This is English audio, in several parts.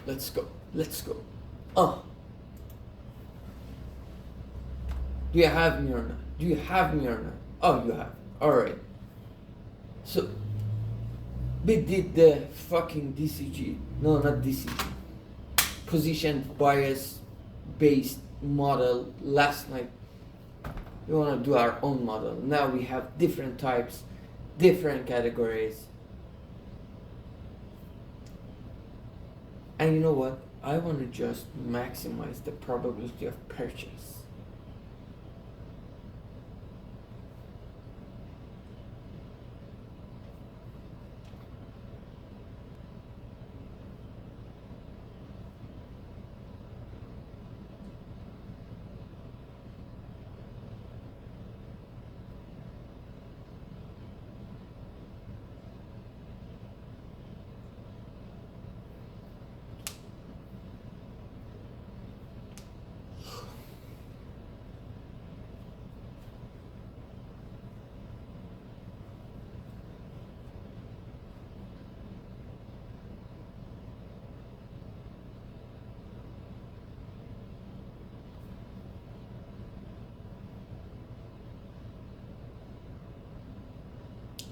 let's go. Let's go. Uh. Do you have me or not? Do you have me or not? Oh, you have. Alright. So, we did the fucking DCG. No, not DCG. Position bias based model last night. We want to do our own model. Now we have different types, different categories. And you know what? I want to just maximize the probability of purchase.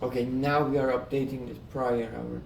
Okay, now we are updating this prior hour.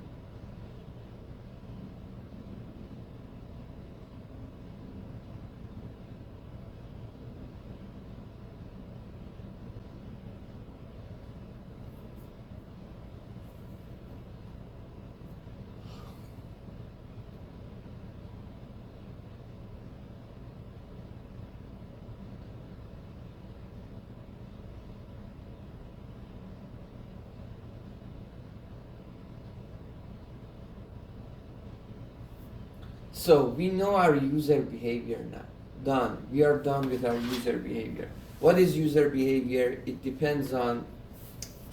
So we know our user behavior now. Done. We are done with our user behavior. What is user behavior? It depends on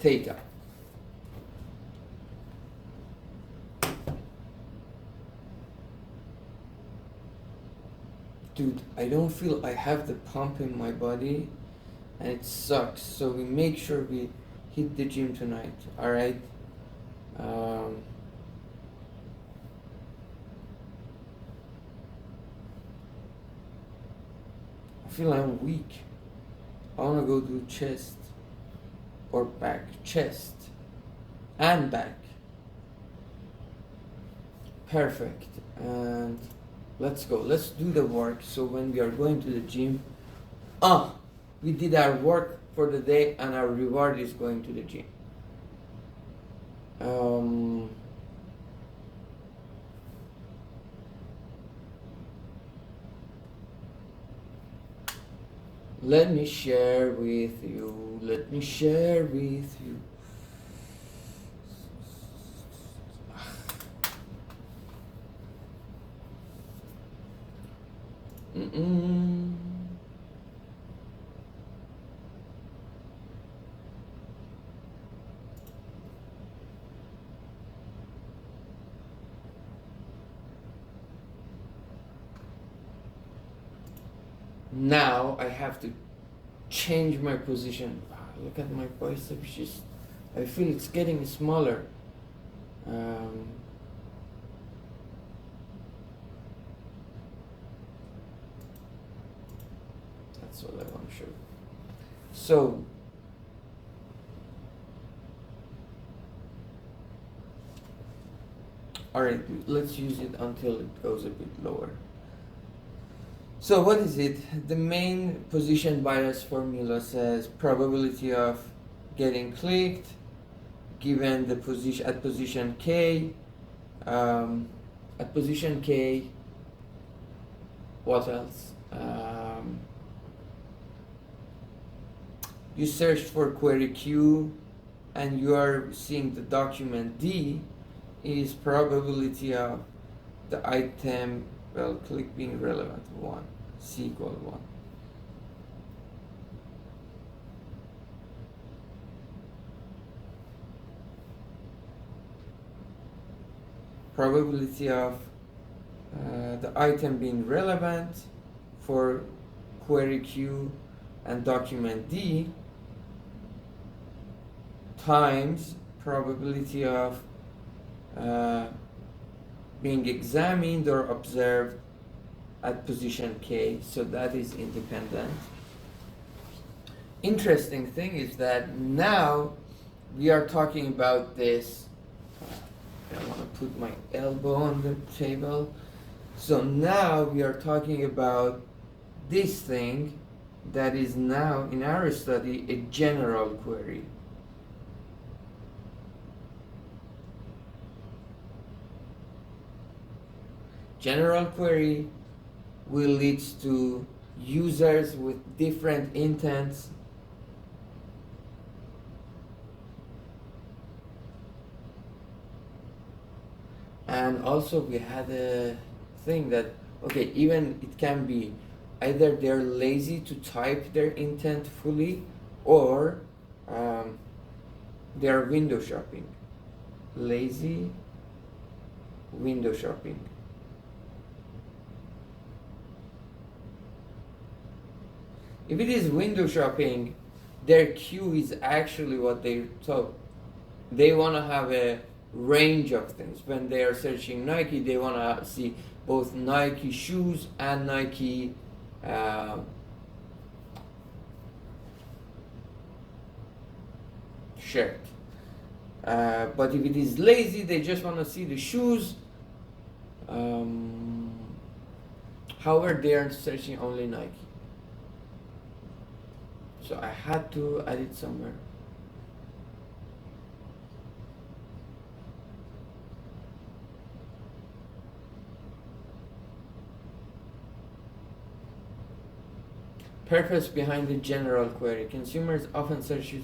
theta. Dude, I don't feel I have the pump in my body and it sucks. So we make sure we hit the gym tonight. Alright? I feel I'm weak. I wanna go do chest or back. Chest and back. Perfect. And let's go. Let's do the work. So when we are going to the gym, we did our work for the day and our reward is going to the gym. Let me share with you. Let me share with you. Now I have to change my position. Look at my biceps. Just, I feel it's getting smaller. That's what I want to show. So alright, let's use it until it goes a bit lower. So what is it? The main position bias formula says probability of getting clicked given the position at position K. At position K, what else? You searched for query Q and you are seeing the document D is probability of the item, well, click being relevant, 1, C equal 1. Probability of the item being relevant for query Q and document D times probability of being examined or observed at position K, so that is independent. Interesting thing is that now we are talking about this. I want to put my elbow on the table. So now we are talking about this thing that is now in our study a general query. General query will lead to users with different intents. And also we had a thing that, okay, even it can be either they're lazy to type their intent fully, or they're window shopping. Lazy window shopping. If it is window shopping, their queue is actually what they thought. They want to have a range of things. When they are searching Nike, they want to see both Nike shoes and Nike shirt. But if it is lazy, they just want to see the shoes. However, they are searching only Nike. So I had to add it somewhere. Purpose behind the general query. Consumers often search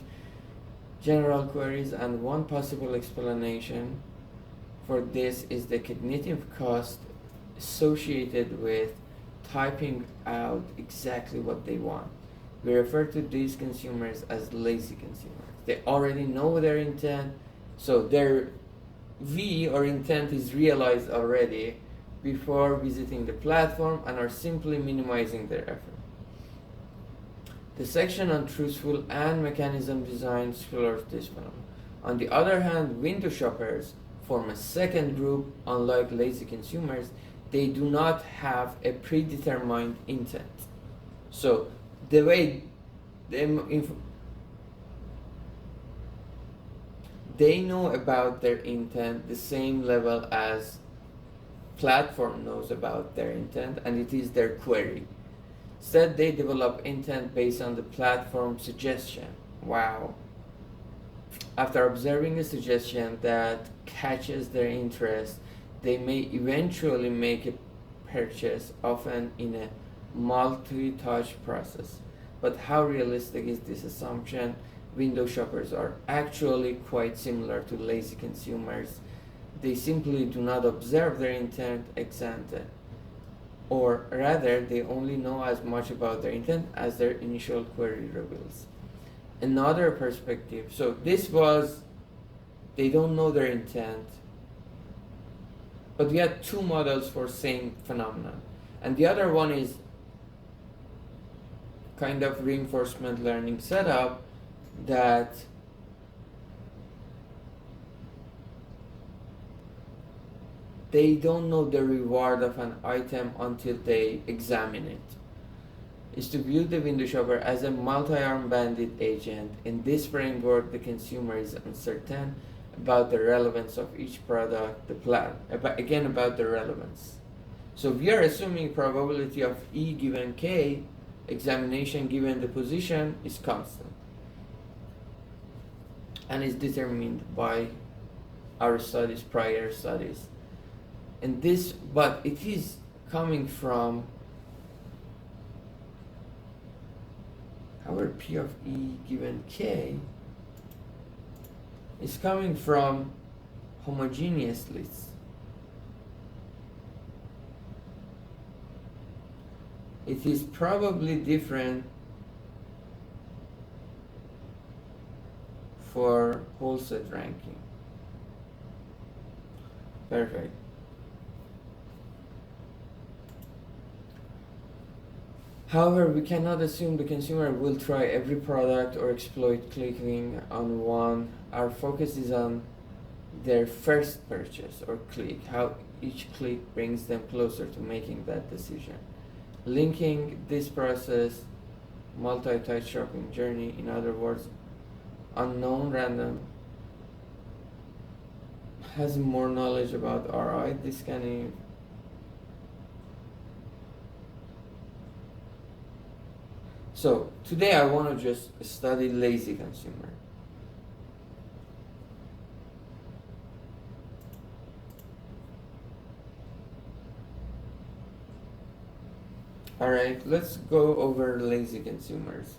general queries, and one possible explanation for this is the cognitive cost associated with typing out exactly what they want. We refer to these consumers as lazy consumers. They already know their intent, so their V or intent is realized already before visiting the platform and are simply minimizing their effort. The section on truthful and mechanism design explores this phenomenon. On the other hand, window shoppers form a second group. Unlike lazy consumers, they do not have a predetermined intent. So the way they know about their intent the same level as platform knows about their intent, and it is their query. Instead, they develop intent based on the platform suggestion. Wow. After observing a suggestion that catches their interest, they may eventually make a purchase, often in a multi-touch process. But how realistic is this assumption? Window shoppers are actually quite similar to lazy consumers. They simply do not observe their intent ex ante, or rather, they only know as much about their intent as their initial query reveals. Another perspective, so this was, they don't know their intent, but we had two models for same phenomenon. And the other one is kind of reinforcement learning setup that they don't know the reward of an item until they examine it. Is to view the window shopper as a multi-armed bandit agent. In this framework, the consumer is uncertain about the relevance of each product, about the relevance. So we are assuming probability of E given K, examination given the position, is constant and is determined by our studies, prior studies. And this, but it is coming from our P of E given K is coming from homogeneous lists. It is probably different for whole set ranking. Perfect. However, we cannot assume the consumer will try every product or exploit clicking on one. Our focus is on their first purchase or click, how each click brings them closer to making that decision. Linking this process, multi-touch shopping journey, in other words, unknown random has more knowledge about ROI. This can So today I want to just study lazy consumer. Alright, let's go over lazy consumers.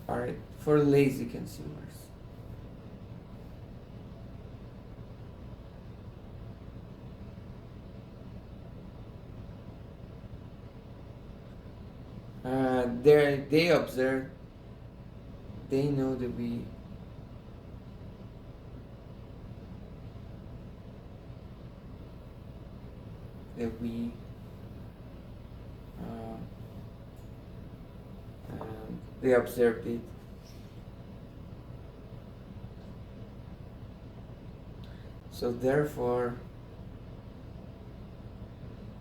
Alright, for lazy consumers. They observe, they know that we uh, they observed it. So therefore,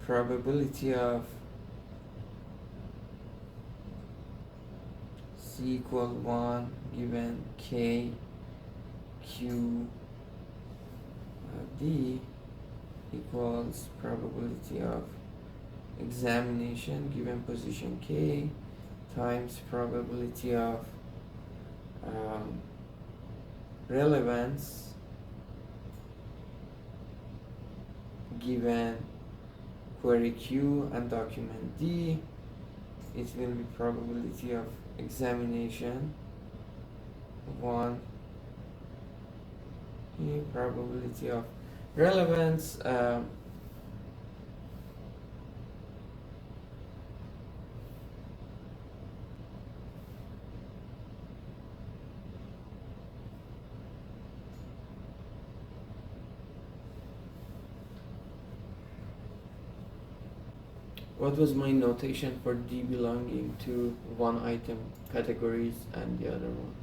probability of C equal 1 given K Q D equals probability of examination given position K times probability of relevance given query Q and document D. It will be probability of examination 1, probability of relevance what was my notation for D belonging to one item categories and the other one?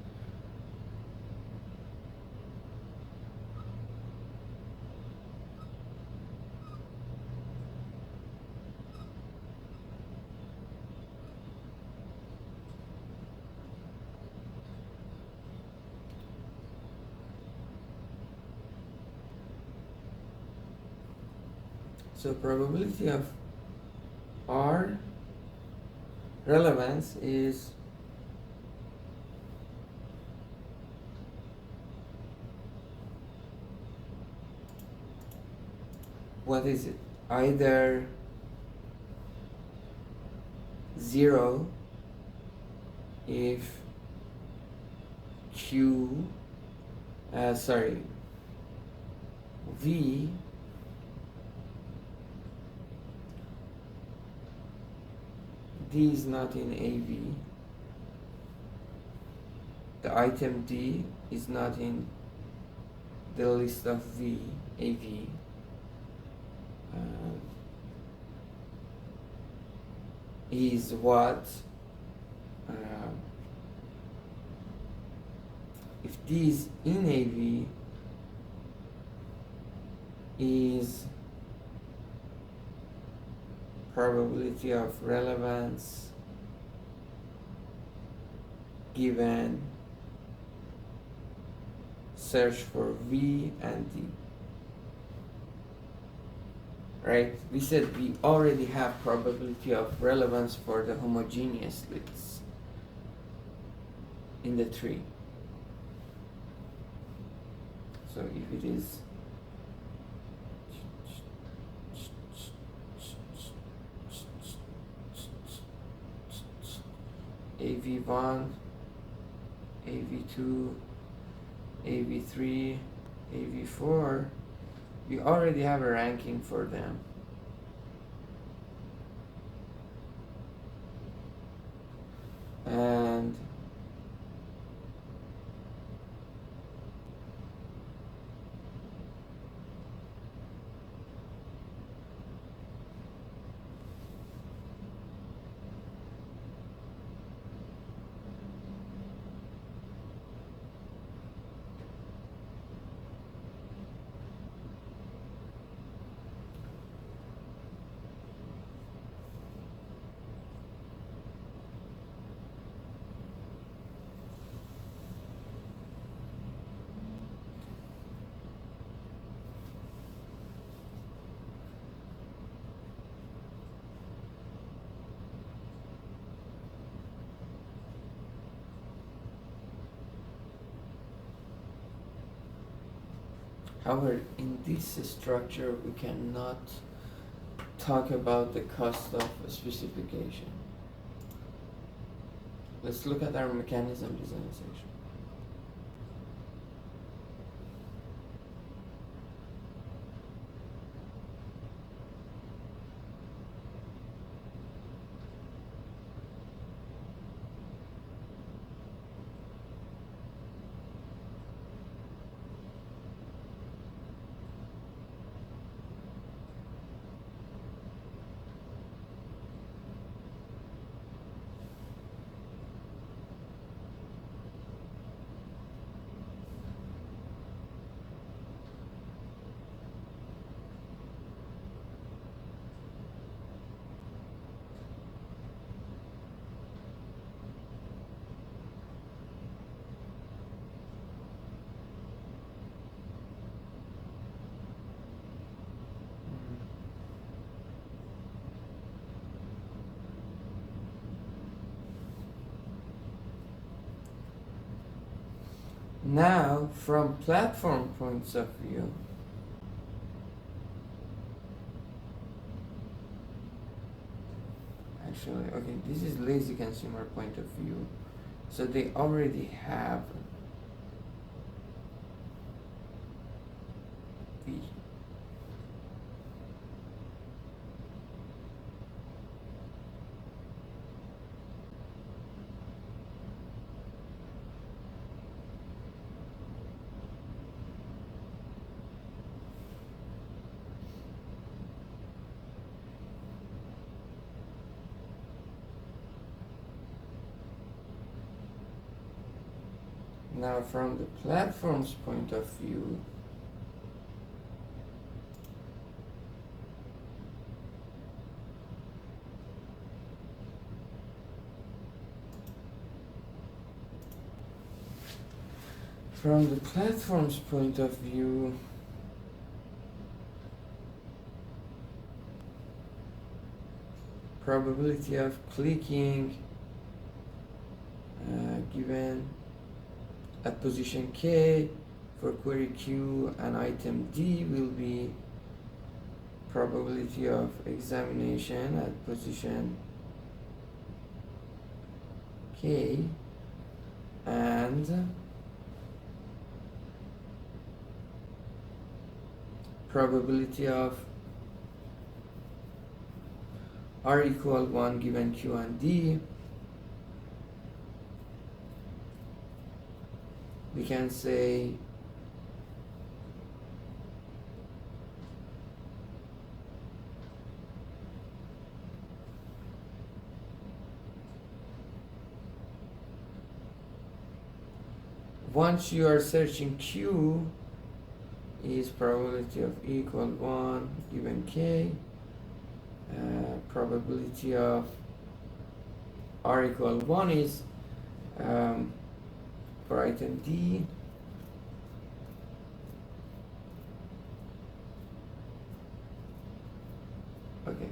So probability of R relevance is what is it? Either 0 if Q V D is not in AV. The item D is not in the list of V, AV. Is what if D is in AV is probability of relevance given search for V and D. Right? We said we already have probability of relevance for the homogeneous lists in the tree. So if it is AV1, AV2, AV3, AV4, we already have a ranking for them. And However, in this structure, we cannot talk about the cost of a specification. Let's look at our mechanism design section. Now, from platform points of view, actually, okay, this is lazy consumer point of view. So they already have V. Now, from the platform's point of view, probability of clicking given at position K for query Q and item D will be probability of examination at position K and probability of R equal 1 given Q and D. We can say once you are searching Q is probability of E equal 1 given K, probability of R equal 1 is for item D okay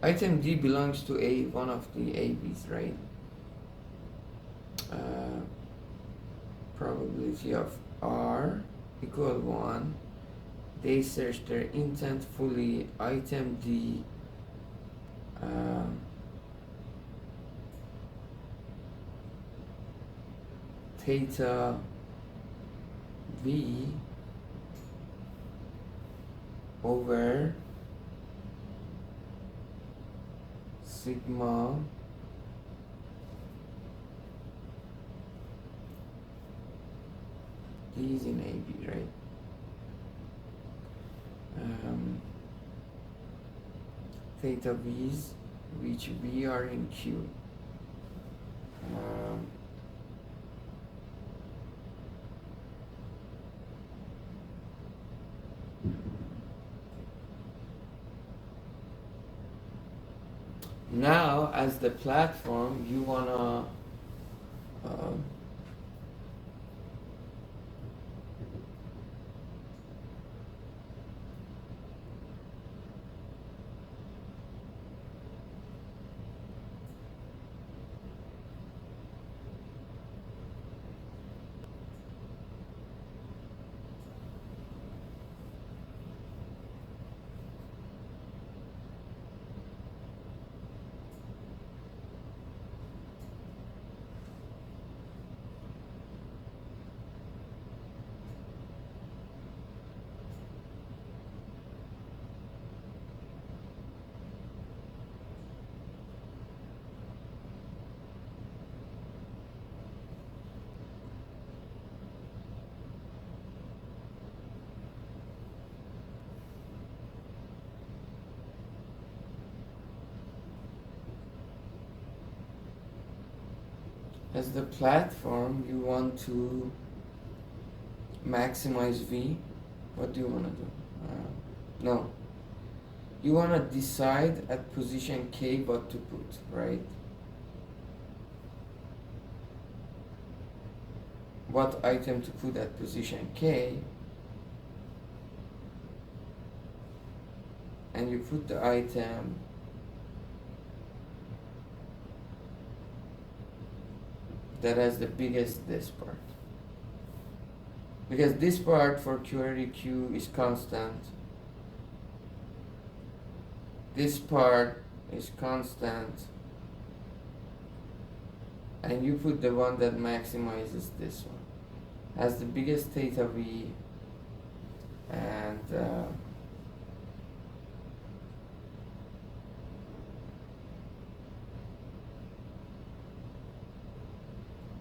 item D belongs to a one of the ABs, right? Probability of R equal 1, they search their intent fully, item D theta V over sigma D is in AB, right? Theta V's which V are in Q. Now, as the platform, you wanna As the platform, you want to maximize V. What do you want to do? No. You want to decide at position K what to put, right? What item to put at position K, and you put the item that has the biggest this part. Because this part for query Q is constant. This part is constant. And you put the one that maximizes this one. Has the biggest theta V, and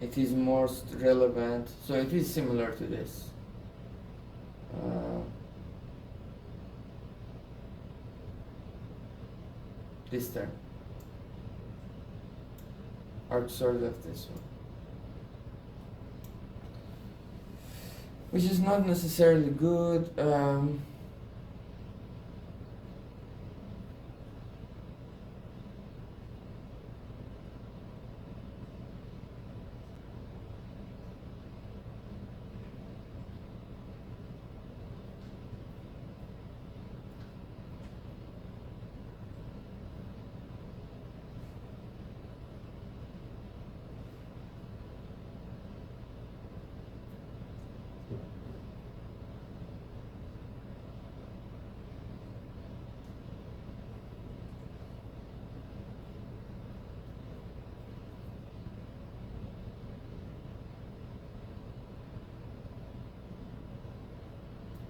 it is most relevant, so it is similar to this. This term. Arc sort of this one. Which is not necessarily good.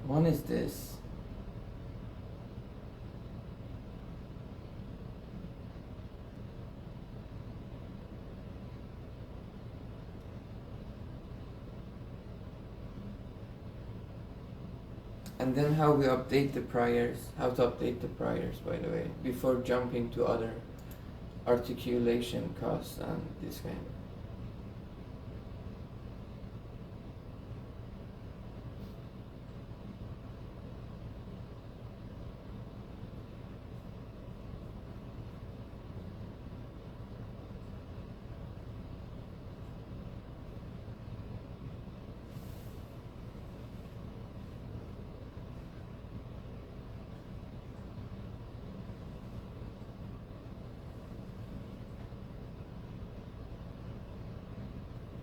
One is this. And then how we update the priors, how to update the priors, by the way, before jumping to other articulation costs and this kind.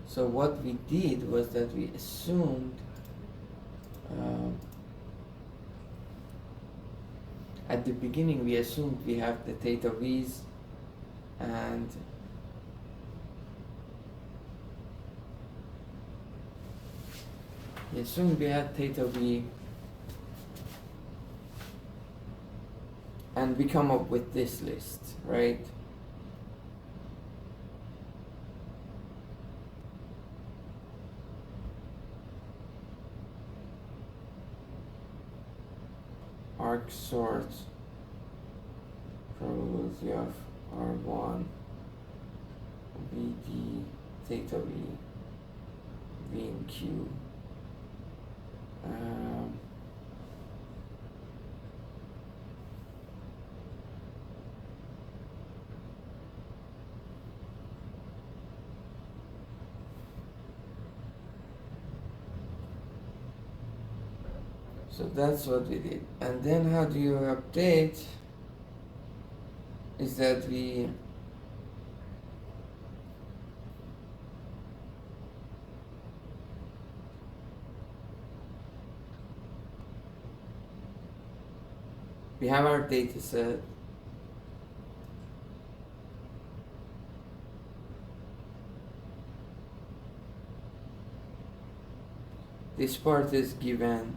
So what we did was that we assumed at the beginning we assumed we have the theta v's, and we assumed we had theta v, and we come up with this list, right? Arc sort probability of R1 VD theta V V in Q. So that's what we did. And then how do you update? Is that we have our data set. This part is given.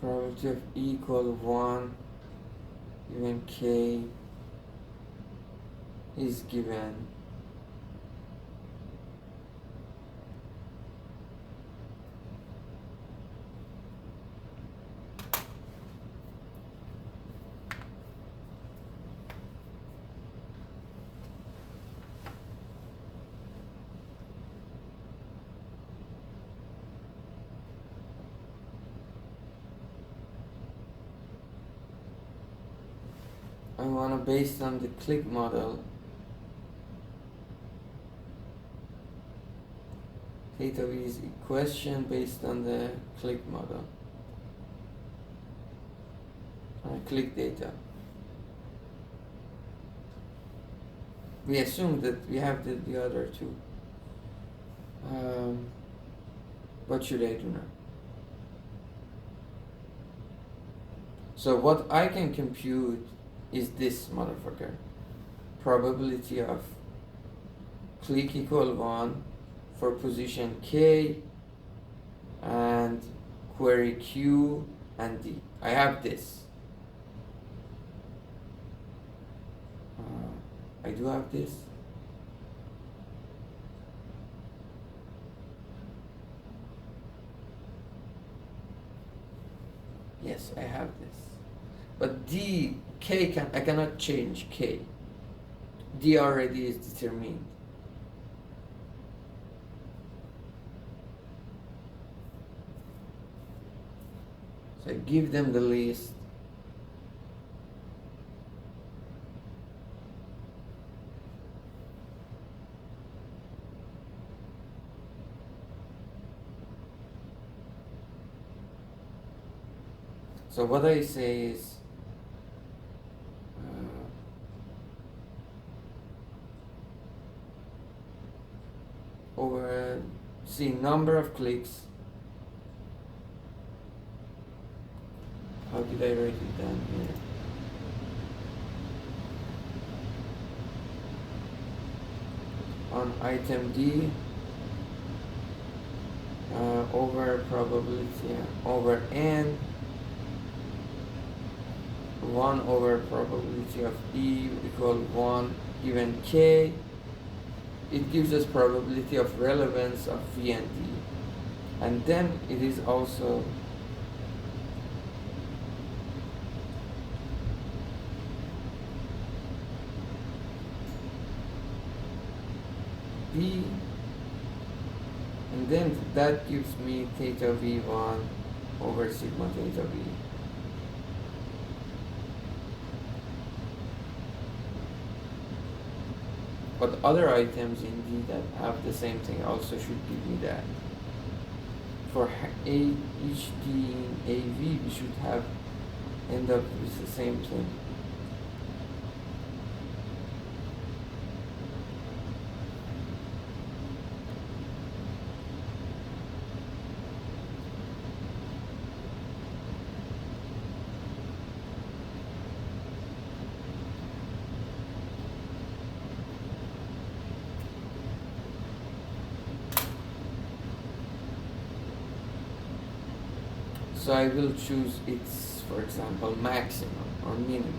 Probability of E equal 1 given K is given I want to based on the click model theta v is equation based on the click model click data. We assume that we have the other two. What should I do now? So what I can compute is this motherfucker. Probability of click equal 1 for position K and query Q and D. I have this. I do have this. Yes, I have this. But D, K, I cannot change K. D already is determined. So I give them the list. So what I say is over see number of clicks. How did I write it down here? On item D over probability over n 1 over probability of E equal 1 given K. It gives us probability of relevance of V and D. And then it is also V, and then that gives me theta V1 over sigma theta V. But other items in D that have the same thing also should give me that. For each D in AV, we should have end up with the same thing. So I will choose its, for example, maximum or minimum.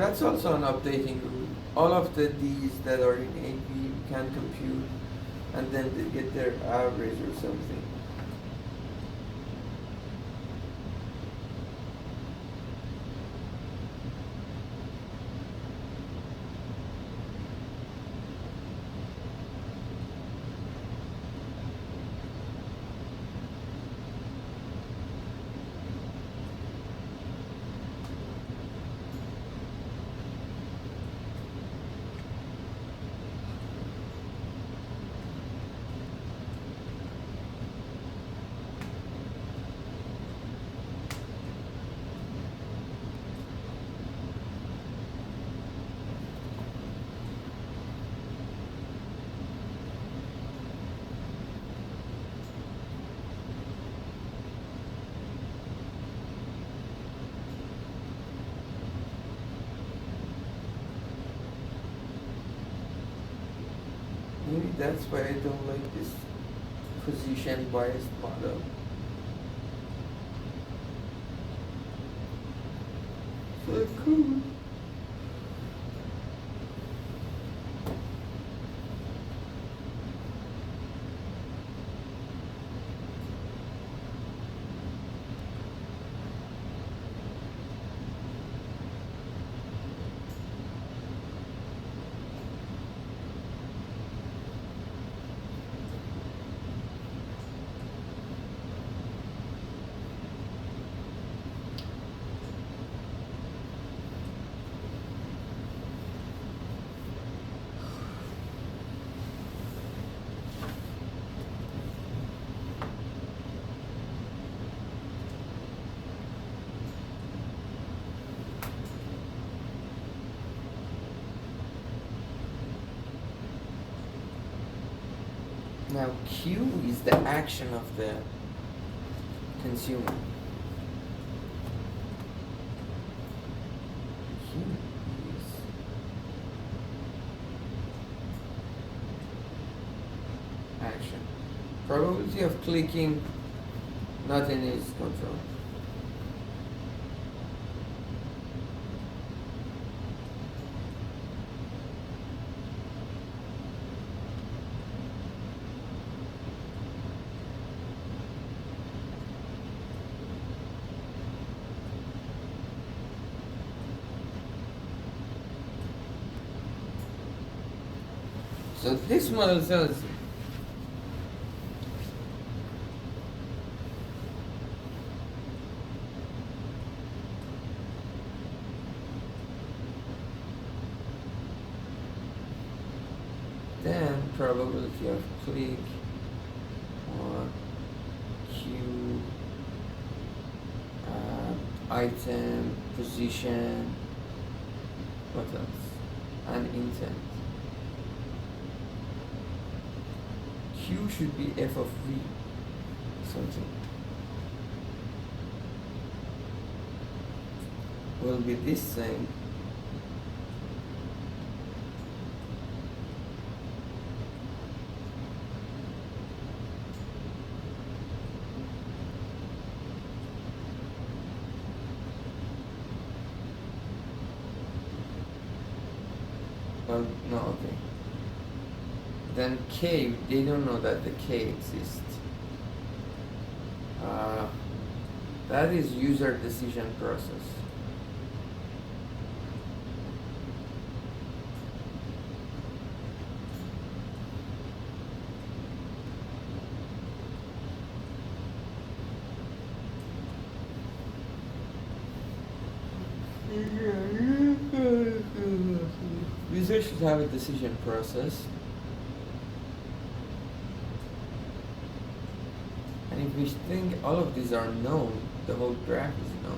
That's also an updating rule. All of the D's that are in AP you can compute and then they get their average or something. Maybe that's why I don't like this position biased model. So cool. Now Q is the action of the consumer. Q is action. Probability of clicking, nothing is controlled. So this model says then probability of click or Q item position, what else, and intent. Q should be f of v something. Will be this thing. Well, no, okay. Then K, they don't know that the K exists. That is user decision process. User should have a decision process. And if we think all of these are known, the whole graph is known.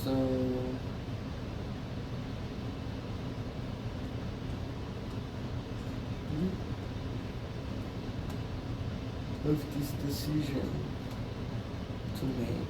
So with this decision to make.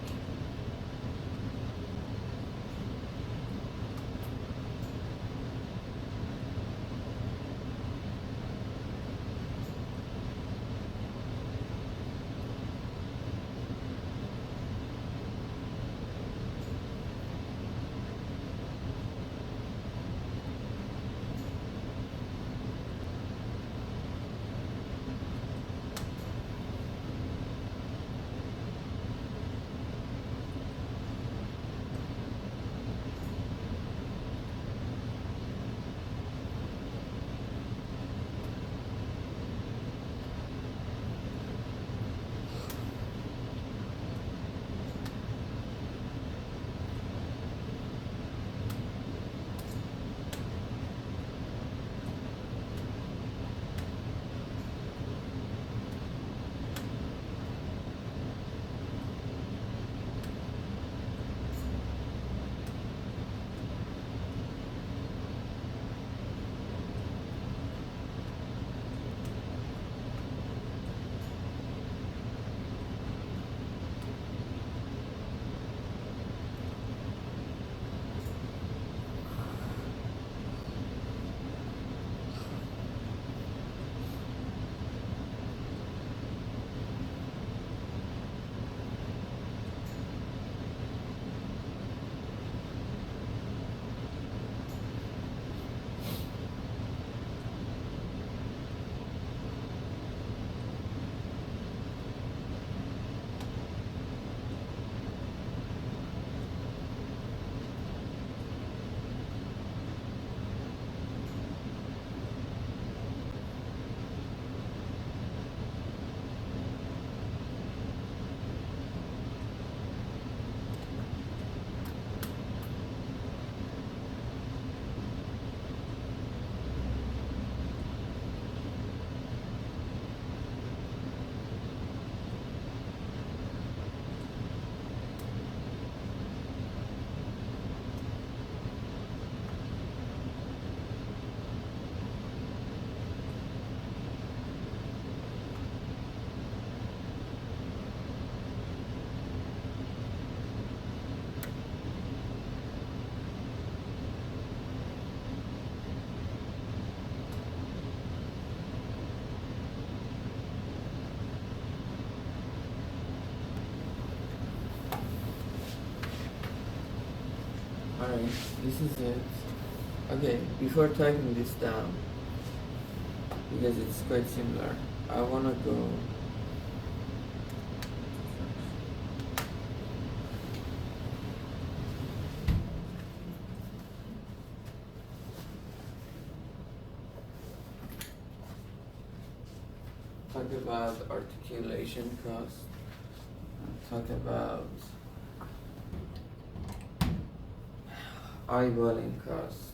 Alright, this is it. Okay, before typing this down, because it's quite similar, I wanna go talk about articulation cost, talk about eyeballing cost.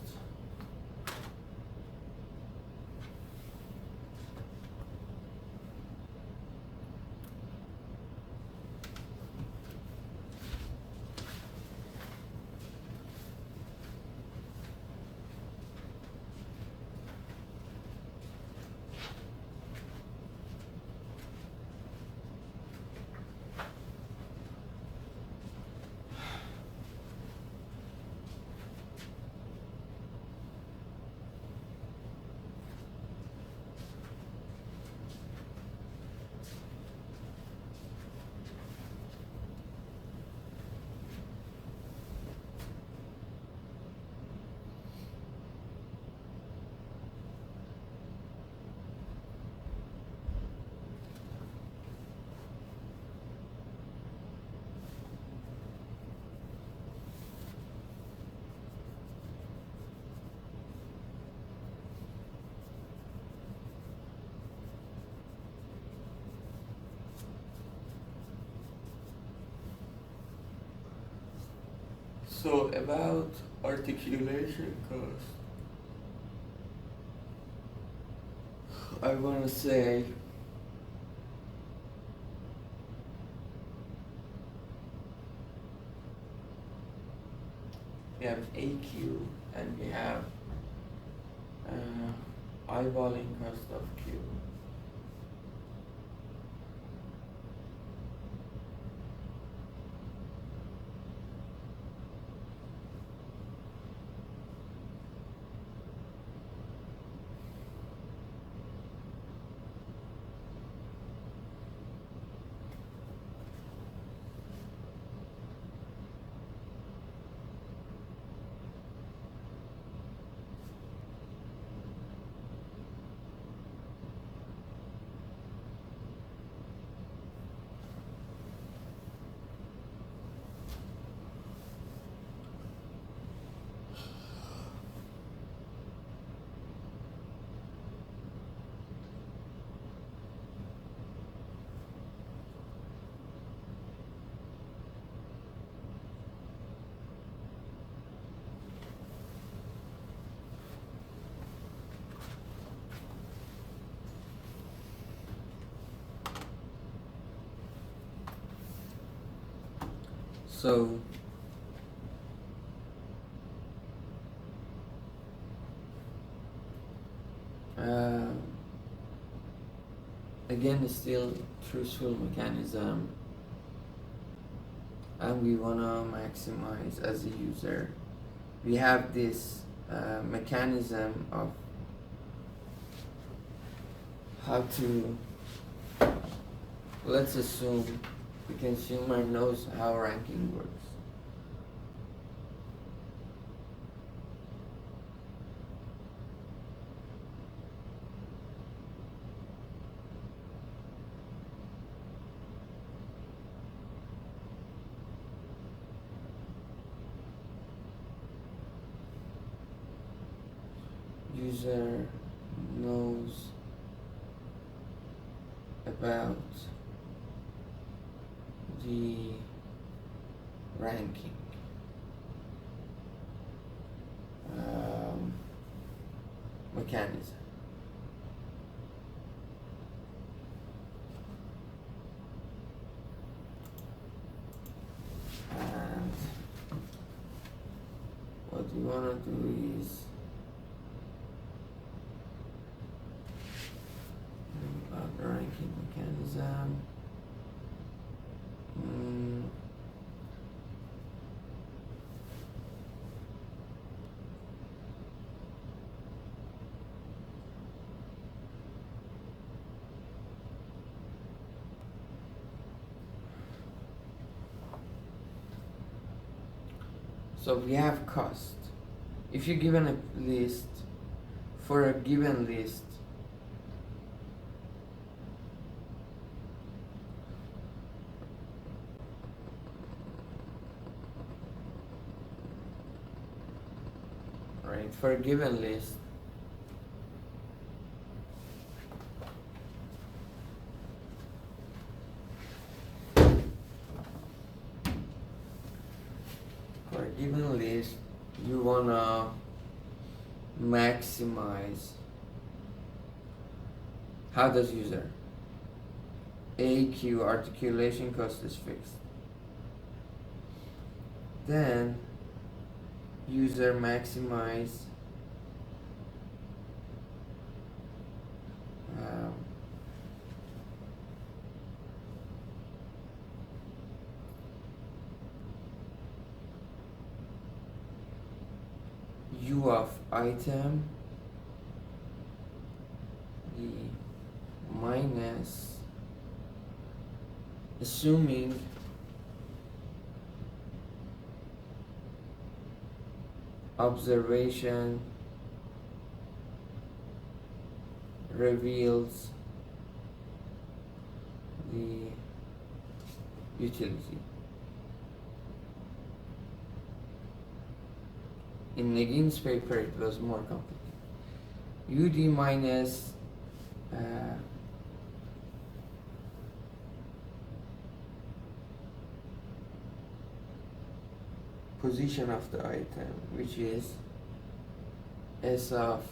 So about articulation cost, I want to say we have AQ, and we have eyeballing cost of Q. So again, it's still truthful mechanism, and we wanna maximize as a user. We have this mechanism of how to, let's assume the consumer knows how ranking works. User knows about the ranking mechanism. And what we want to do is the ranking mechanism. So we have cost. If you're given a list, for a given list, right, for a given list, you wanna maximize. How does user? AQ, articulation cost is fixed. Then user maximize U of item, the minus, assuming observation reveals the utility. In Nagin's paper, it was more complicated. UD minus position of the item, which is S of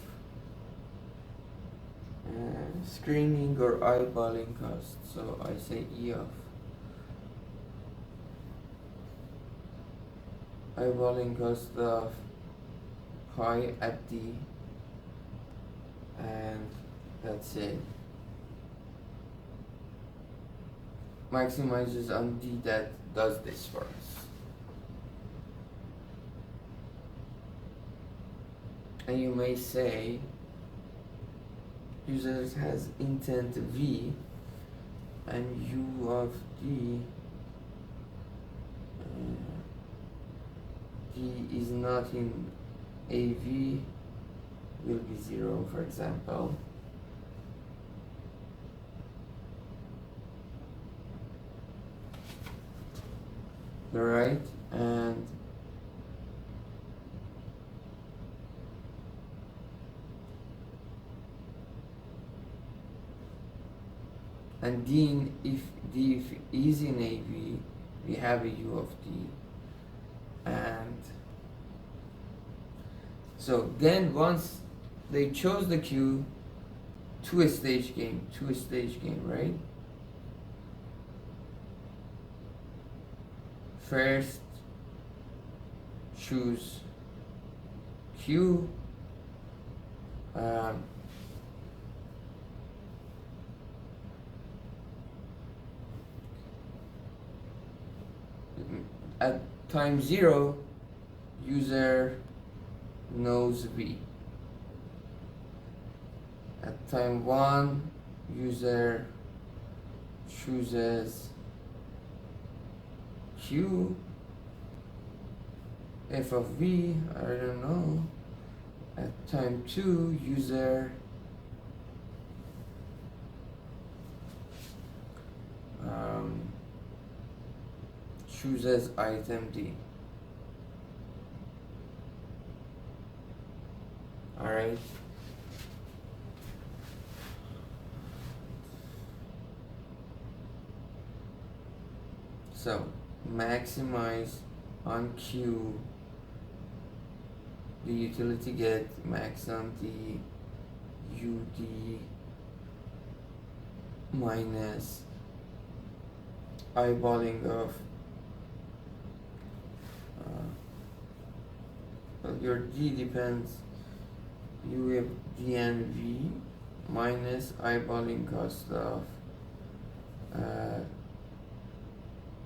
screening or eyeballing cost. So I say E of eyeballing cost of pi at D, and that's it. Maximizers on D that does this for us. And you may say users has intent V and U of D D is not in AV will be 0, for example. Alright, and D, if D is in AV, we have a U of D. And so then once they chose the Q, two-stage game, right? First, choose Q. At time 0, user knows V. At time 1, user chooses Q, f of V, I don't know. At time 2, user chooses item D. Alright. So maximize on Q, the utility get max on D, UD minus eyeballing of your D depends, you have D and V minus eyeballing cost of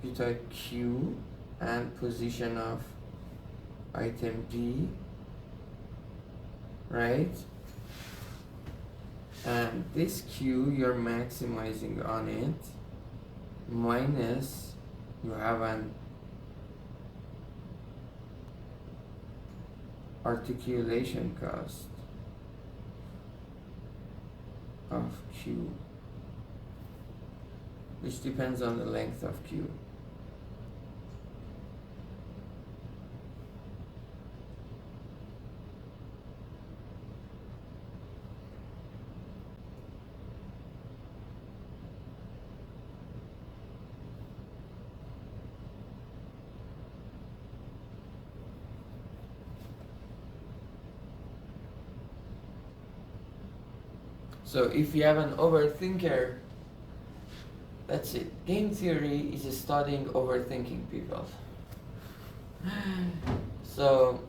you type Q and position of item D, right? And this Q you're maximizing on it, minus you have an articulation cost of Q, which depends on the length of Q. So if you have an overthinker, that's it. Game theory is studying overthinking people. So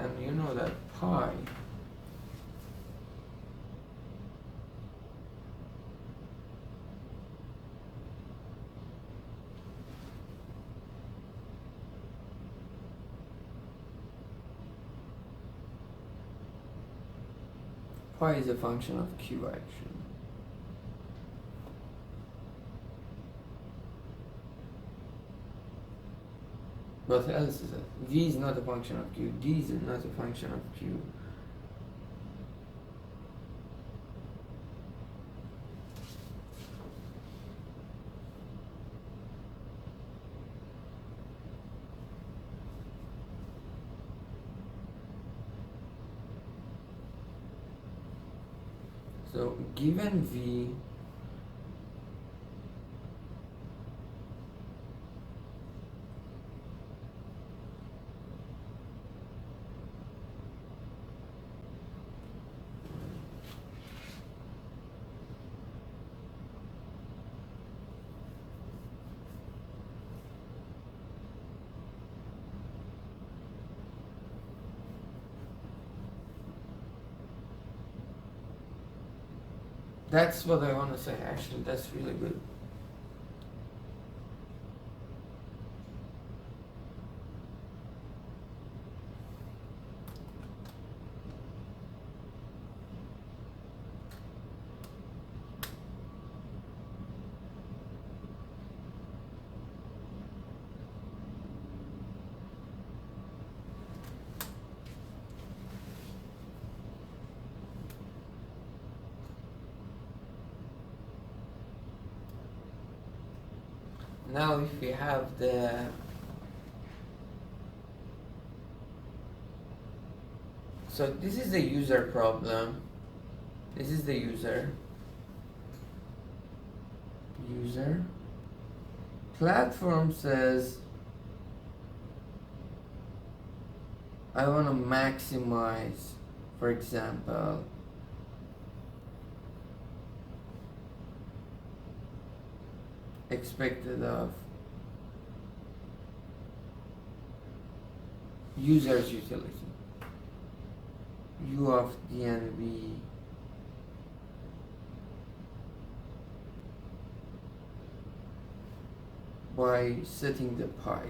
and you know that pi is a function of Q action. What else is it? V is not a function of Q. D is not a function of Q. So given V, that's what I want to say. Actually, that's really good. Now if we have the so this is the user problem. This is the user platform says I want to maximize, for example, expected of user's utility, u of dnb by setting the pi.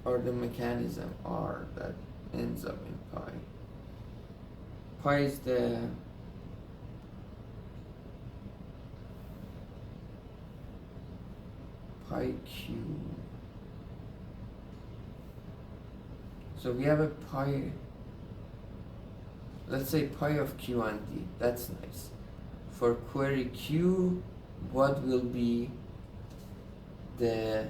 Or the mechanism R that ends up in pi. Pi is the pi q. So we have a pi, let's say pi of q and d. That's nice. For query q, what will be the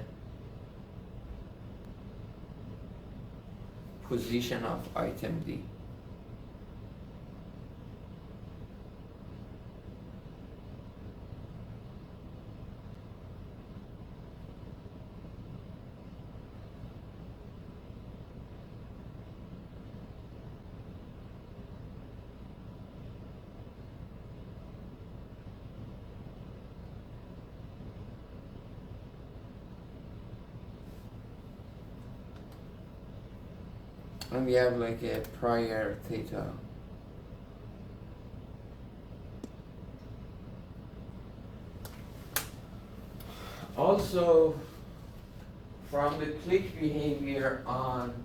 position of item D? And we have like a prior theta. Also, from the click behavior on,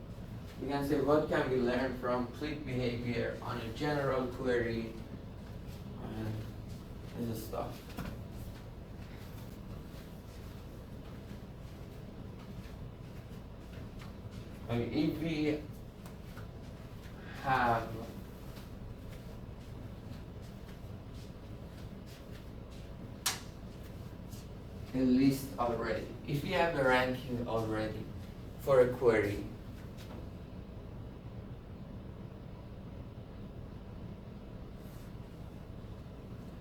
we can say what can we learn from click behavior on a general query and this stuff. I mean, if we have a list already, if we have a ranking already for a query,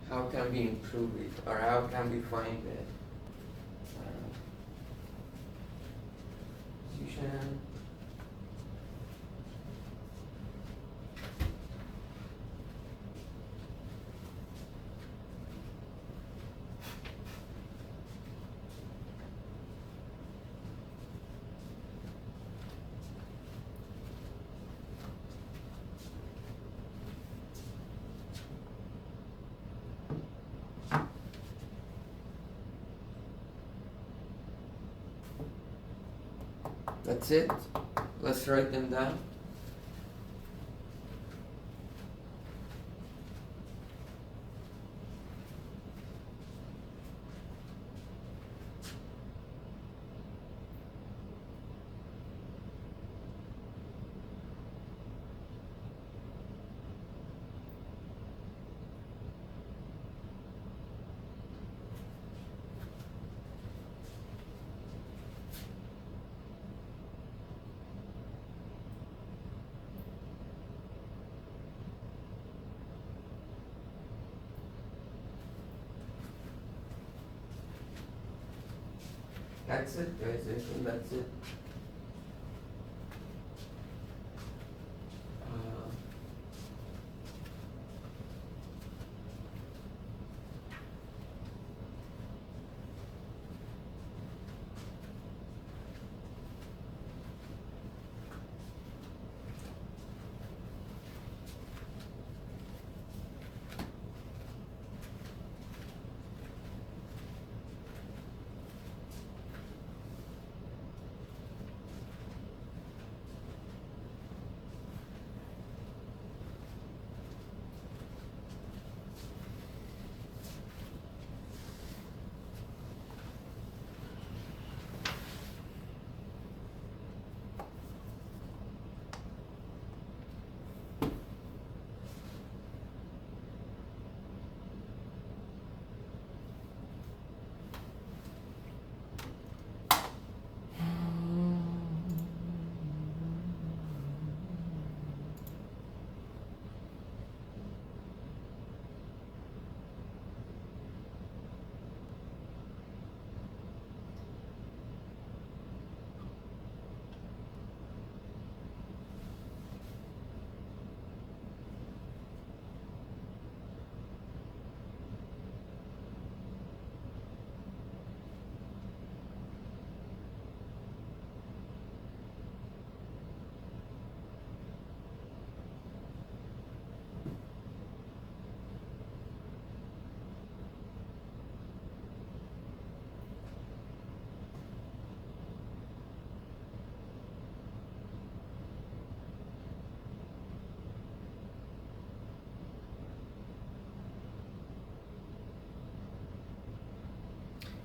how can we improve it, or how can we find the position? That's it. Let's write them down. That's it, guys. I think that's it. Uh,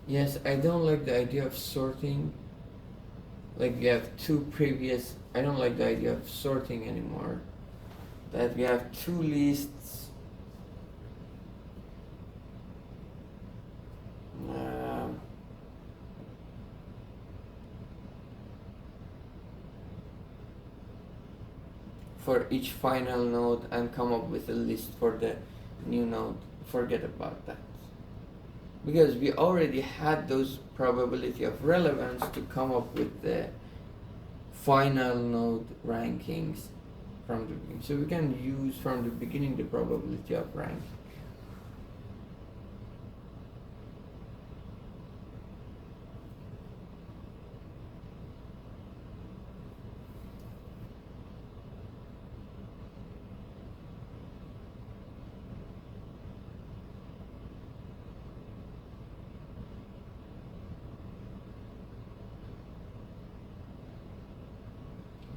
yes, I don't like the idea of sorting. Like we have two previous. I don't like the idea of sorting anymore. That we have two lists. For each final node and come up with a list for the new node. Forget about that. Because we already had those probability of relevance to come up with the final node rankings from the beginning. So we can use from the beginning the probability of rank.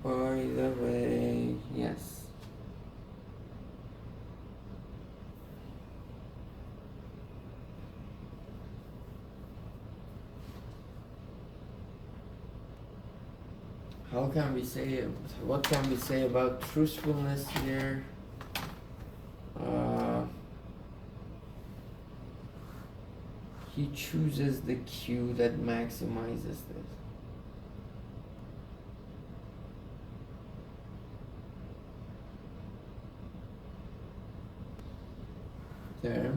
By the way, yes. How can we say, what can we say about truthfulness here? He chooses the queue that maximizes this. There.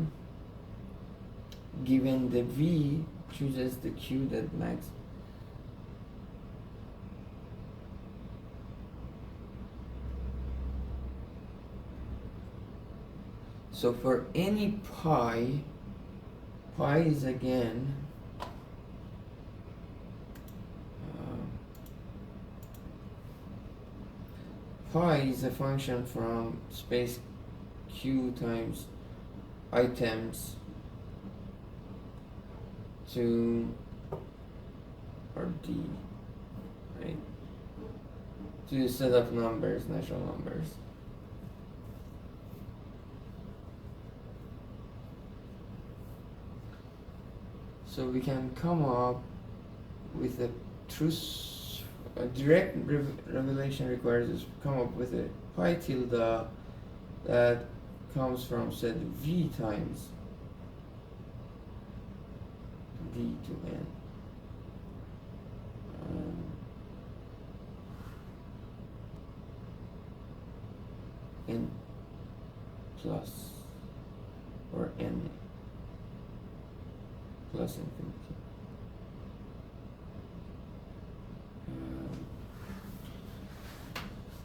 Given the V, chooses the queue that max. So for any pi is again pi is a function from space q times items to or d, right? to the set of numbers, natural numbers. So we can come up with a truth. A direct revelation requires us to come up with a pi tilde that comes from set v times d to n. N plus or n plus infinity.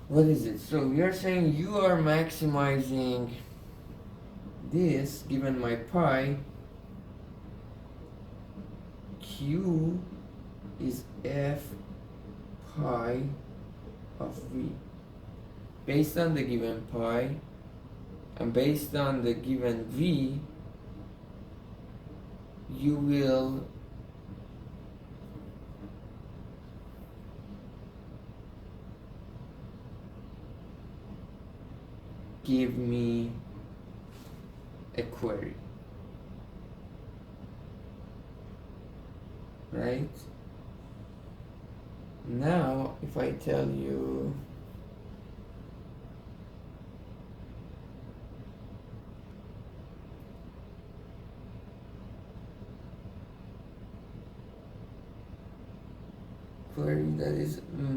What is it? So we are saying you are maximizing this given my pi. Q is f pi of v. Based on the given pi and based on the given v, you will give me a query, right? Now if I tell you query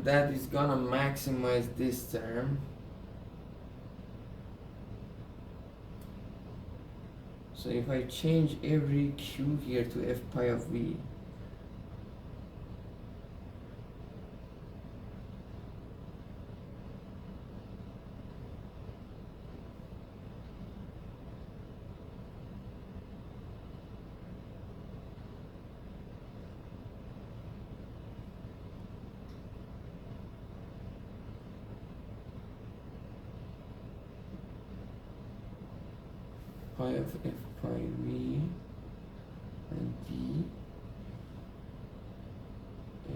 that is gonna maximize this term, so if I change every q here to f pi of v, pi of f pi v and d f.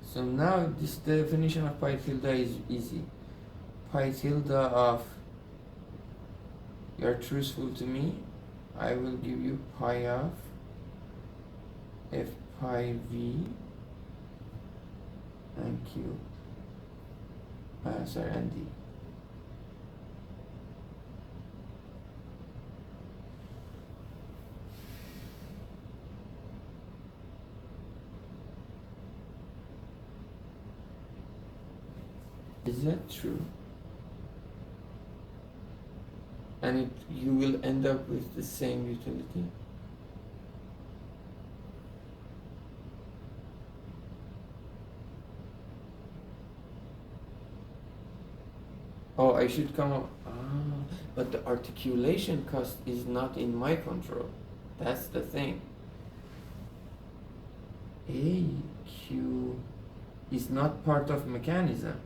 So now this definition of pi tilde is easy. Pi tilde of you're truthful to me, I will give you pi of f pi v and q, and d. Is that true? And you will end up with the same utility? Oh, I should come up. But the articulation cost is not in my control. That's the thing. AQ is not part of mechanism.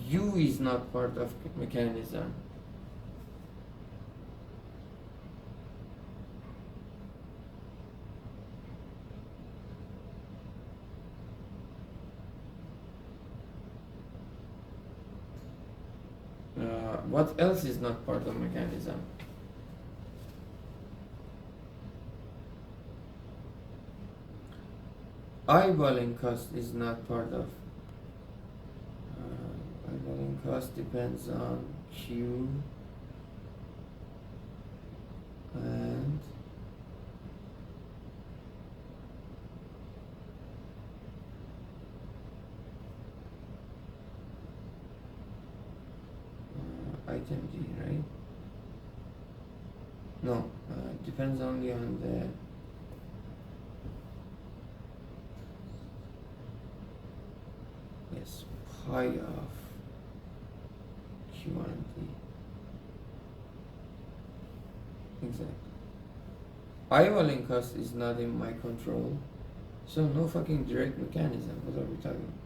U is not part of mechanism. What else is not part of mechanism? Eyeballing cost is not part of. Eyeballing cost depends on Q and item G, right? No, depends only on the pi of Q and D. Exactly. Eyeballing cost is not in my control, so no fucking direct mechanism. What are we talking about?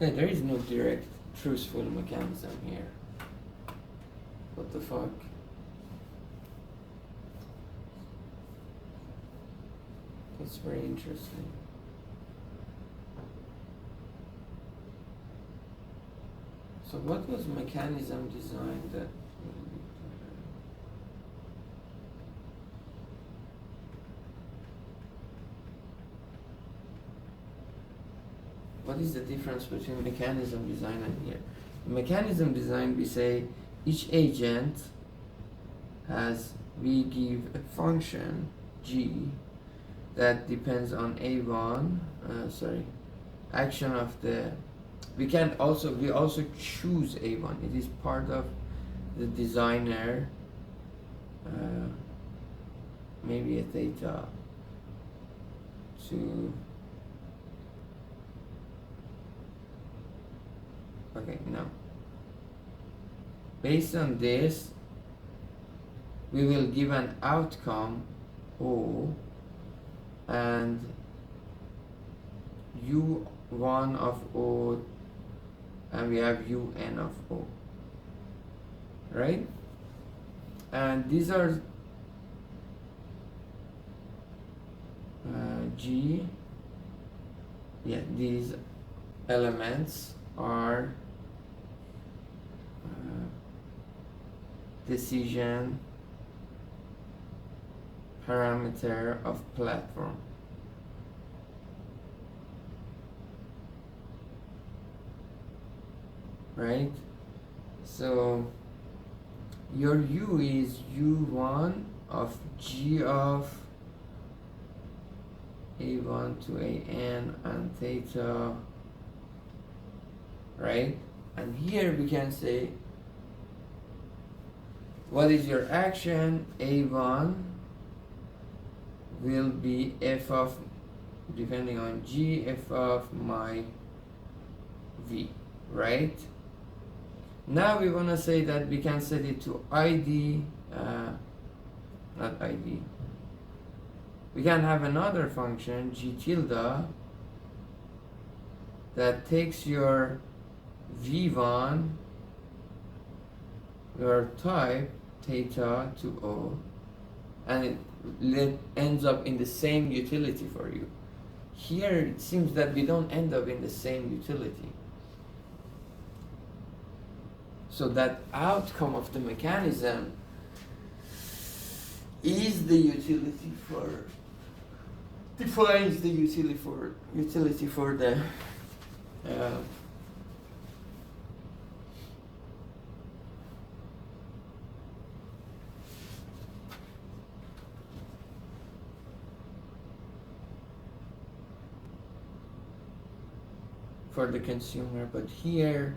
Yeah, there is no direct, truthful mechanism here. What the fuck? That's very interesting. So what was mechanism design that will be what is the difference between mechanism design and here? Mechanism design, we say each agent has, we give a function g that depends on a1, action of the, we also choose a1. It is part of the designer, maybe a theta to, okay, no. Based on this, we will give an outcome O and U1 of O, and we have UN of O, right? And these are G, yeah, these elements are decision parameter of platform, right? So your U is U1 of G of A1 to AN and theta, right? And here we can say, what is your action? A1 will be f of, depending on G, f of my V, right? Now we want to say that we can set it to ID, not ID. We can have another function, G tilde, that takes your V1, your type, theta to O, and it ends up in the same utility for you. Here it seems that we don't end up in the same utility. So that outcome of the mechanism is the utility for, defines the utility for the for the consumer. But here,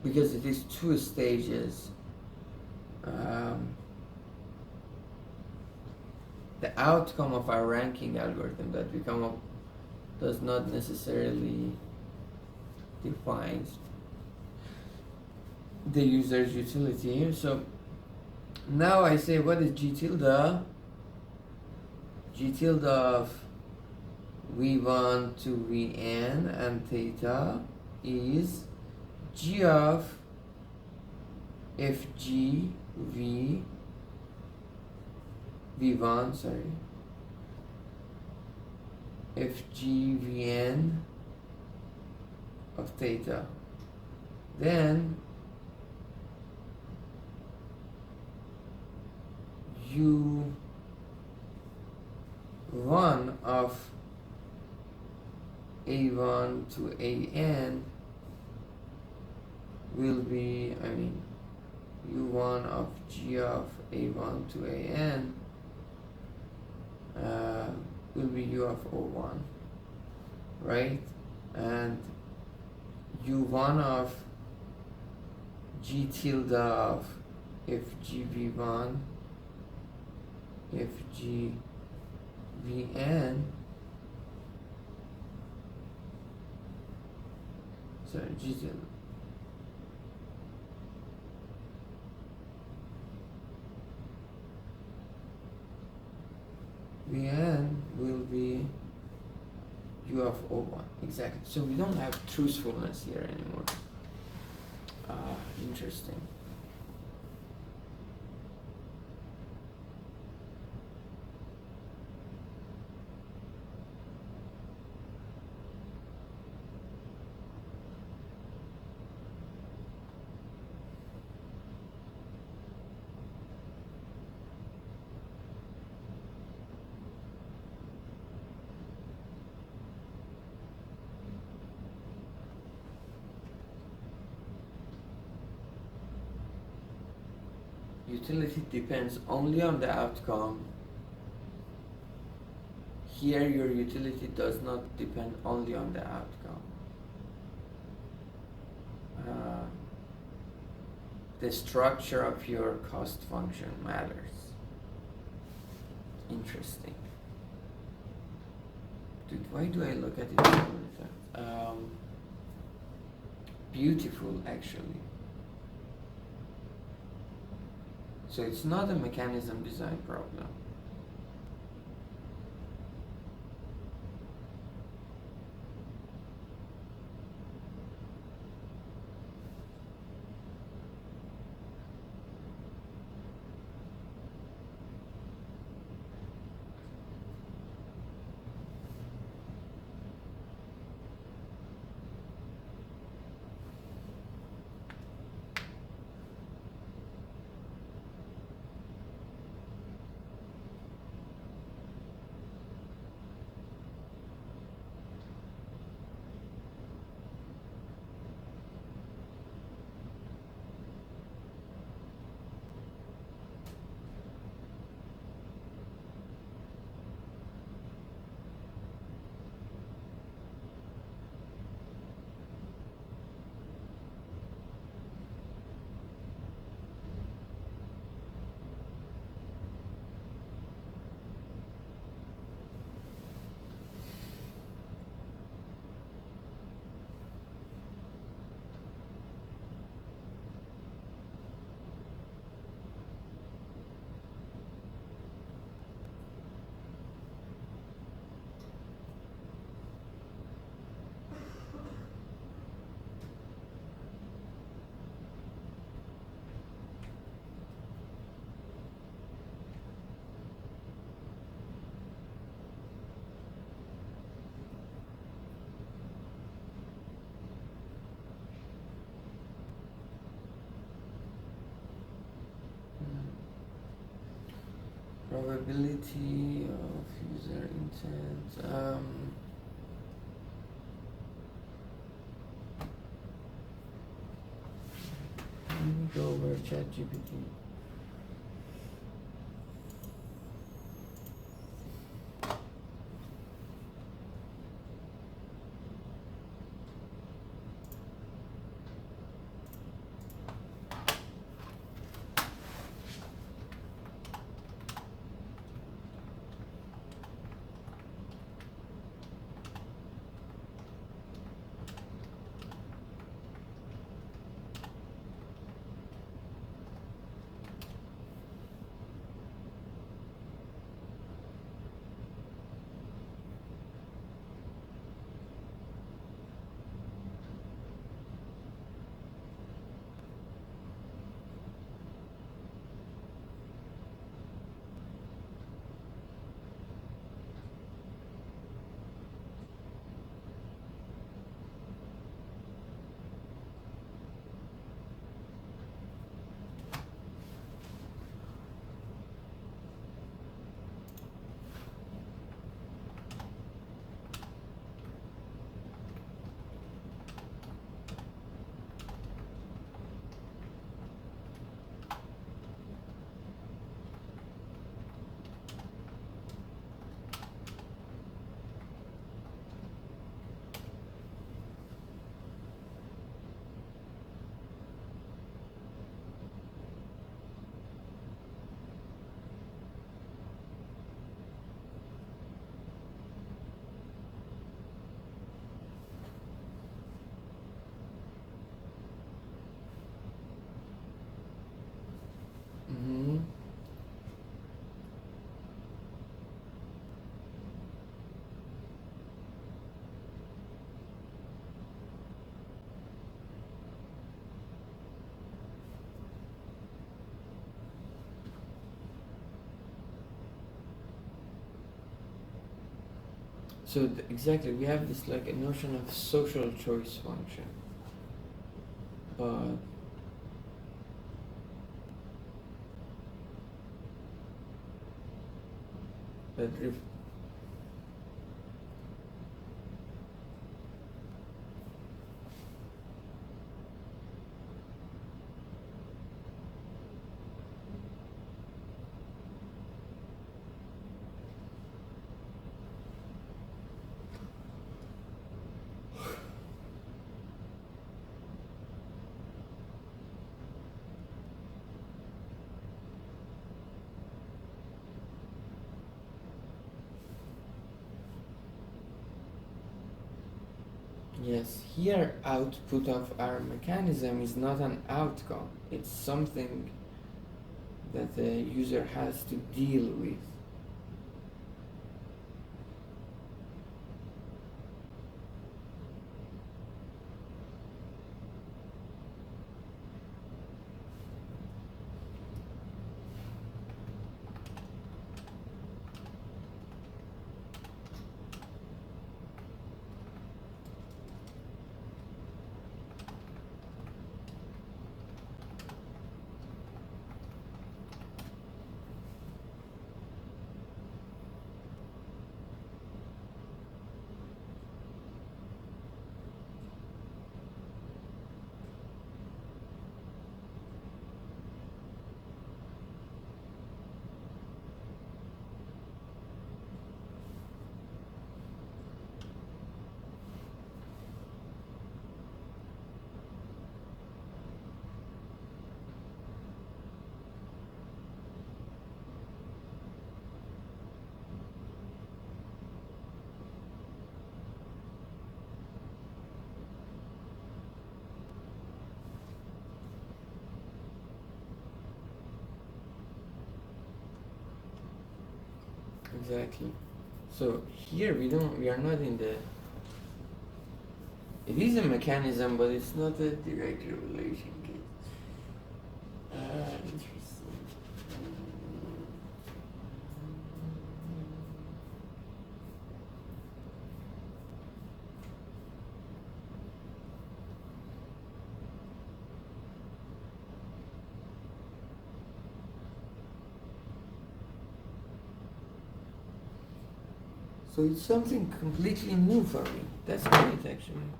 because it is two stages, the outcome of our ranking algorithm that we come up does not necessarily define the user's utility. So now I say, what is G tilde? G tilde of V1 to Vn and theta is G of Fg V V1, sorry, Fg Vn of theta. Then U1 of A1 to AN will be, U1 of G of A1 to AN will be U of O1, right? And U1 of G tilde of FGV1 FGVN, sorry, G tilde, Vn will be U of O1, exactly. So we don't have truthfulness here anymore. Interesting. Utility depends only on the outcome. Here your utility does not depend only on the outcome. The structure of your cost function matters. Interesting. Dude, why do I look at it so many times? Beautiful, actually. So it's not a mechanism design problem. Probability of user intent. Let me go over ChatGPT. So exactly, we have this like a notion of social choice function, but but if yes, here output of our mechanism is not an outcome. It's something that the user has to deal with. Exactly. So here we are not in the, it is a mechanism, but it's not a direct relation case. Interesting. So it's something completely new for me. That's great, actually.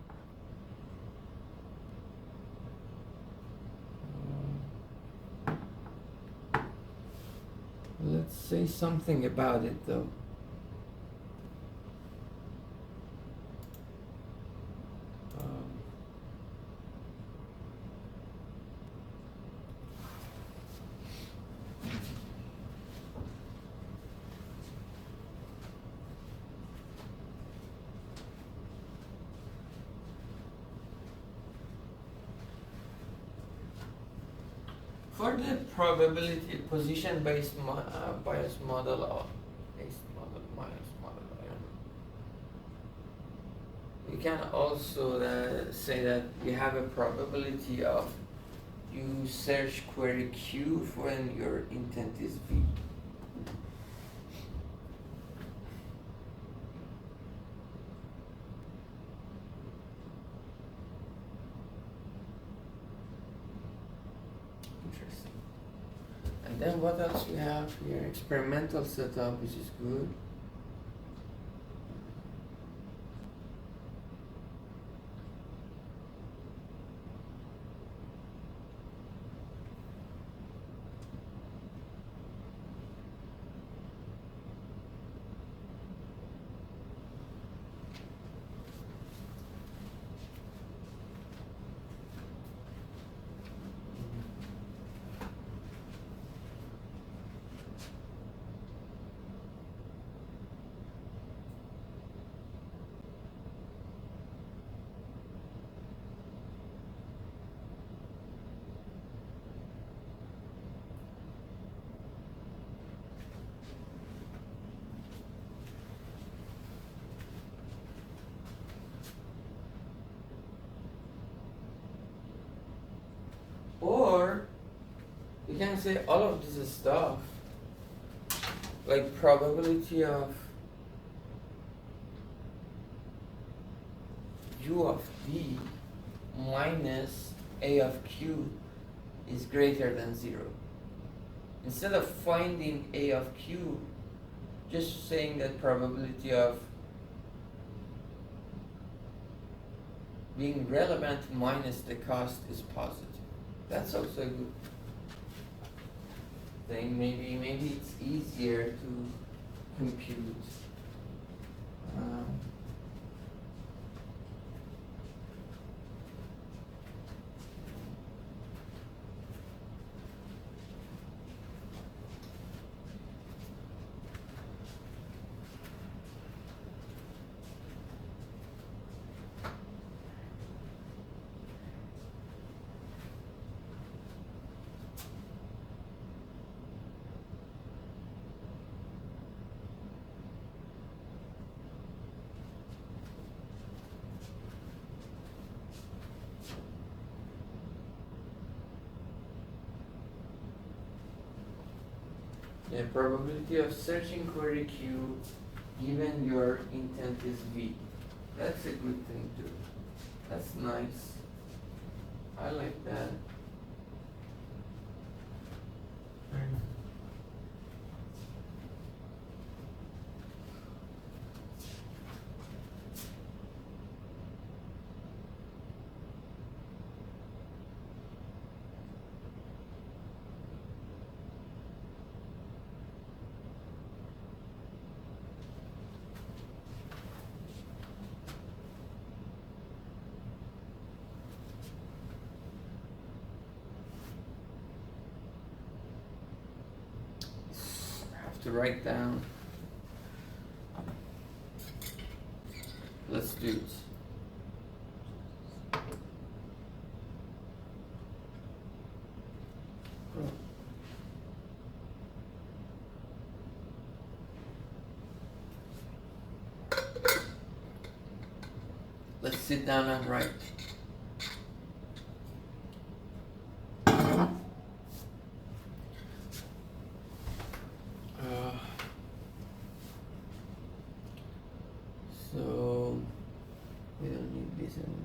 Let's say something about it, though. Um, for the probability position-based bias model or based model, bias model, I don't know. You can also say that you have a probability of you search query Q when your intent is V. Interesting. And then what else we have here? Experimental setup, which is good. Or you can say all of this stuff, like probability of u of d minus a of q is greater than 0. Instead of finding a of q, just saying that probability of being relevant minus the cost is positive. That's also a good thing. Maybe it's easier to compute. The probability of searching query Q given your intent is V. That's a good thing too. That's nice. I like that. To write down. Let's do it. Let's sit down and write. So we don't need this anymore.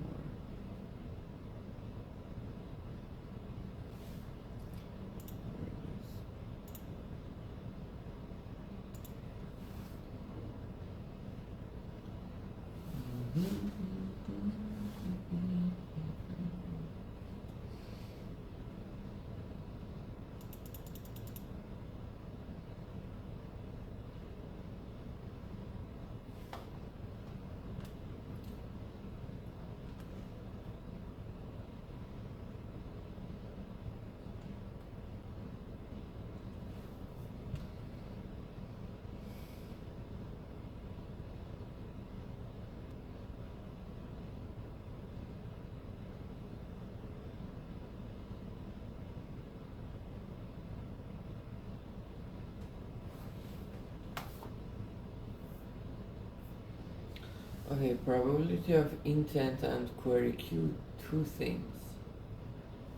Okay, probability of intent and query Q, two things.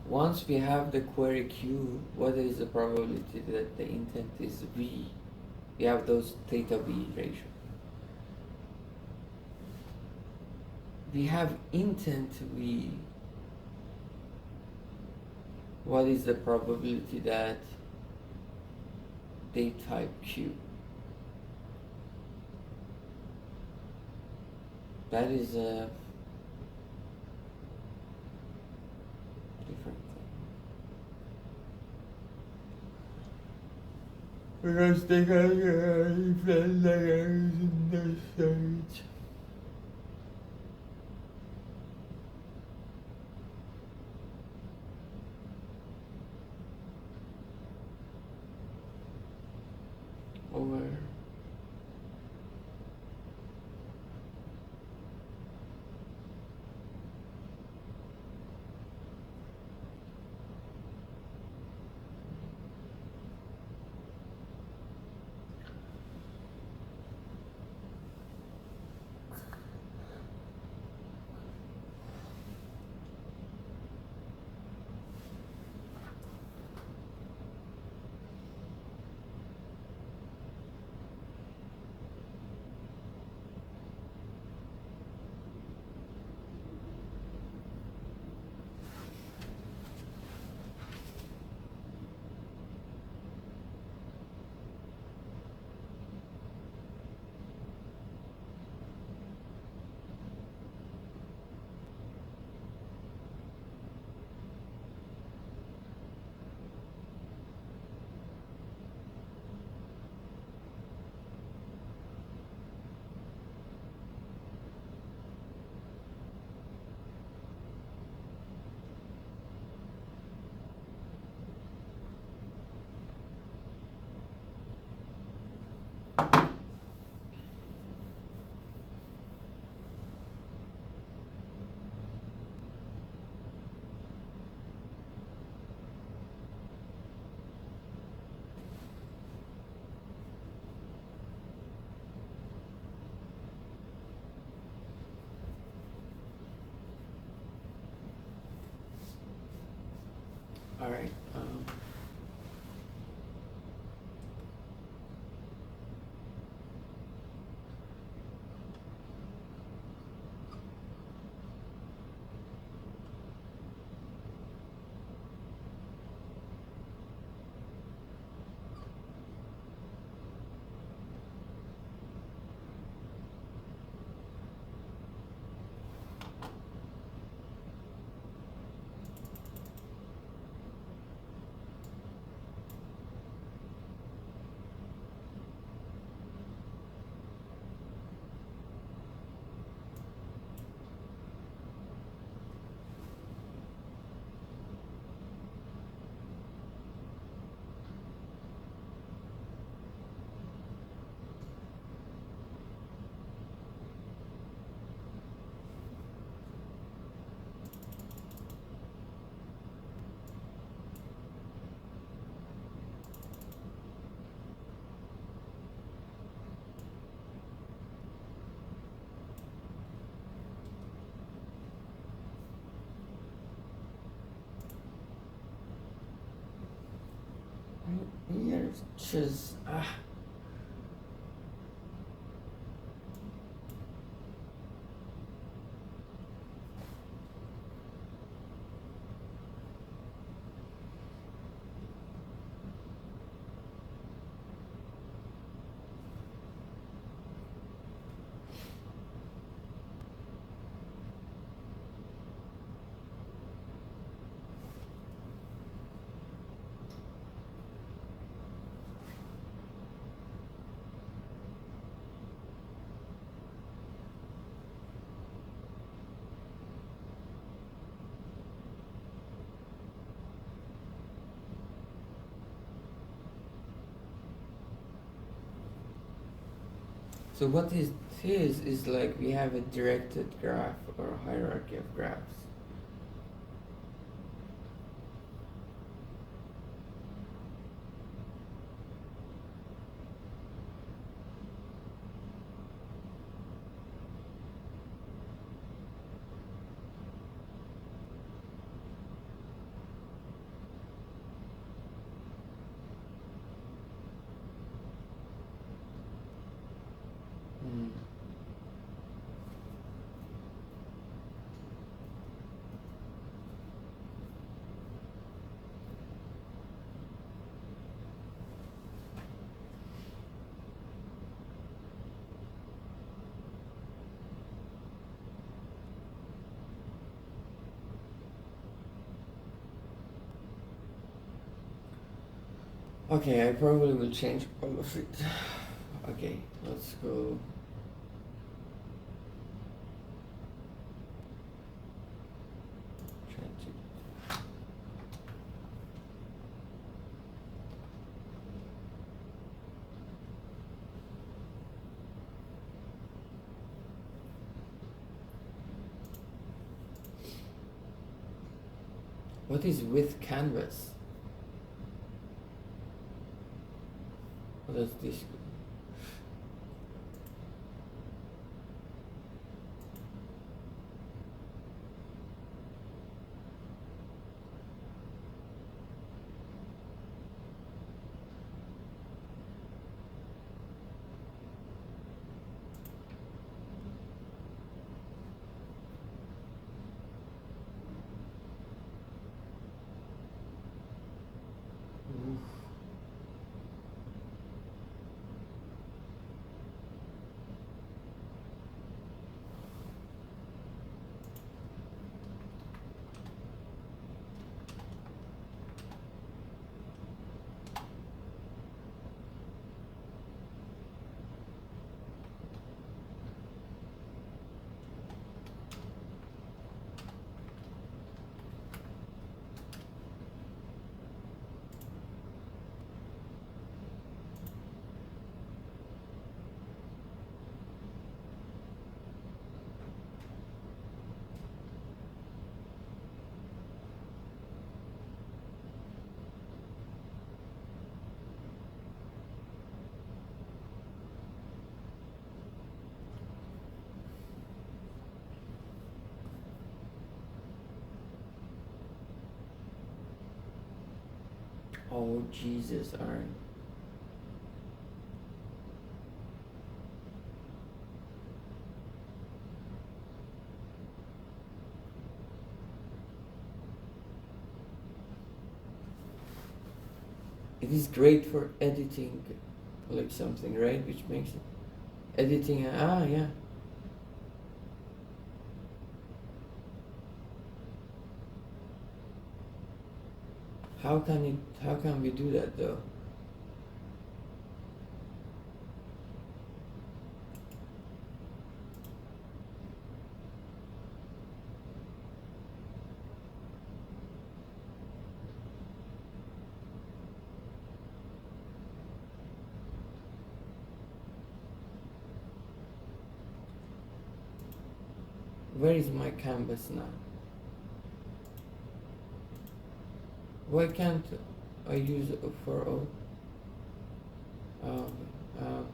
Once we have the query Q, what is the probability that the intent is V? We have those theta V ratio. We have intent V. What is the probability that they type Q? That is a different thing. Because they got different layers in the stage. Over. All right. Here, just so what is like we have a directed graph or a hierarchy of graphs. Hmm. Okay, I probably will change all of it. Okay, let's go. Try to. What is with canvas? What does this? Oof. Oh Jesus, alright. It is great for editing, like something, right? Which makes it editing. Yeah. How can we do that though? Where is my canvas now? Why can't I use it for all? Um, um,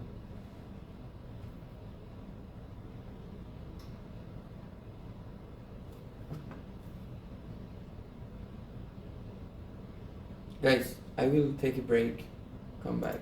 Guys, I will take a break. Come back.